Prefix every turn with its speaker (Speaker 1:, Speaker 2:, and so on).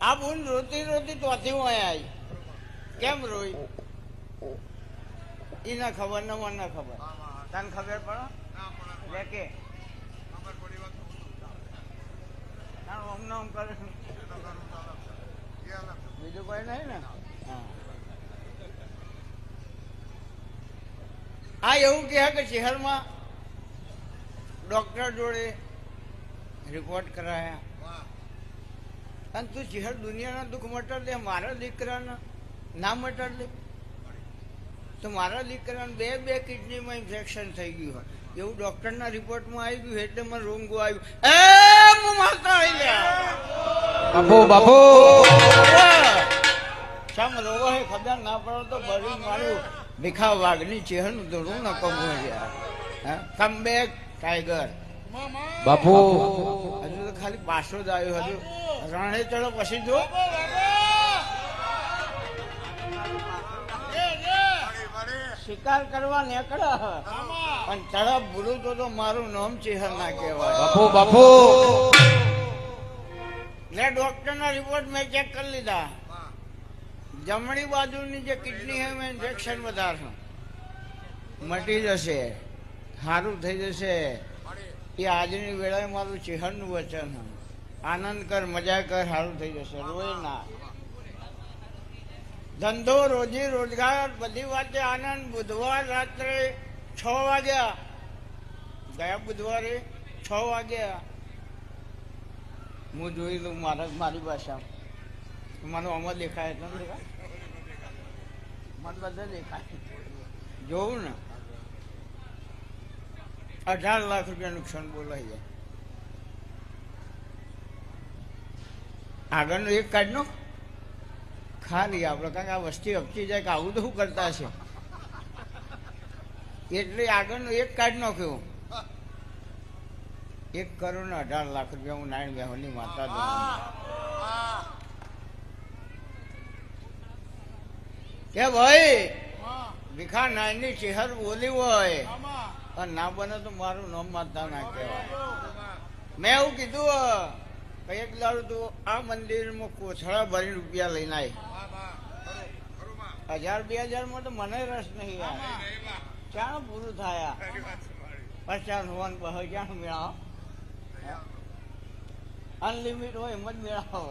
Speaker 1: આ બુન રોતી રોતી તોથી હું આવી કેમ રોઈ એને ખબર ને મને ખબર તને ખબર પડે કે આમ કરે બીજું કોઈ નહીં ને આ એવું કહે કે શહેરમાં ડોક્ટર જોડે રિપોર્ટ કરાયા અને તું શહેર દુનિયાના દુઃખ મટાડ દે મારા દીકરાના ના મટાડ દે તો મારા દીકરાને બે કિડનીમાં ઇન્ફેક્શન થઈ ગયું હોય એવું ડોક્ટરના રિપોર્ટમાં આવી ગયું એટલે મને રોંગું આવ્યું હું મારતા
Speaker 2: બાપુ બાપુ
Speaker 1: શમ રોગો હે ખબર ના પડો તો બળી મારું ભીખા વાઘની ચહેરનું ધોળું ન કમું ગયા કમ બેક ટાઈગર
Speaker 2: બાપુ
Speaker 1: હજુ તો ખાલી પાછો જ આવ્યો હજુ રણે ચડો પછી જો શિકાર કરવા નીકળ્યા પણ તળપ ભૂલું તો મારું નામ ચેહર ના કહેવાય
Speaker 2: બાપુ બાપુ
Speaker 1: ને ડોક્ટરના રિપોર્ટ મેં ચેક કરી લીધા જમણી બાજુની જે કિડની છે એમાં ઇન્ફેક્શન વધારે મટી જશે સારું થઈ જશે એ આજની વેળાએ મારું ચેહરનું વચન આનંદ કર મજા કર સારું થઈ જશે રોય ના ધંધો રોજી રોજગાર બધી વાતે આનંદ બુધવાર રાત્રે 6 વાગ્યા ગયા બુધવારે 6 વાગ્યા હું જોઈ લઉં મારી ભાષામાં મને આમાં દેખાય તો દેખાય મને બધા દેખાય જોવું ને 18 લાખ રૂપિયા નુકસાન બોલાઈ જાય આગળનો એક કાર્ડનો ખાલી આપણે કારણ કે આ વસ્તી અપચી જાય કે આવું તો શું કરતા છે એટલે આગળનો એક કાર્ડ નાખ્યો 1 કરોડ ને 18 લાખ રૂપિયા હું નારાયણ બેહોની માતા દઉં કે ભાઈ ભીખા નાયની ચહેર બોલી હોય અને ના બને તો મારું નામ માતા ના કહેવાય મેં એવું કીધું એક દાડું તું આ મંદિરમાં કોથળા ભરી રૂપિયા લઈને આવી 1000-2000 માં તો મને રસ નહીં યાર ક્યાં પૂરું થાય 50 હોવાનું ક્યાં મેળાવો અનલિમિટ હોય એમ જ મેળાવો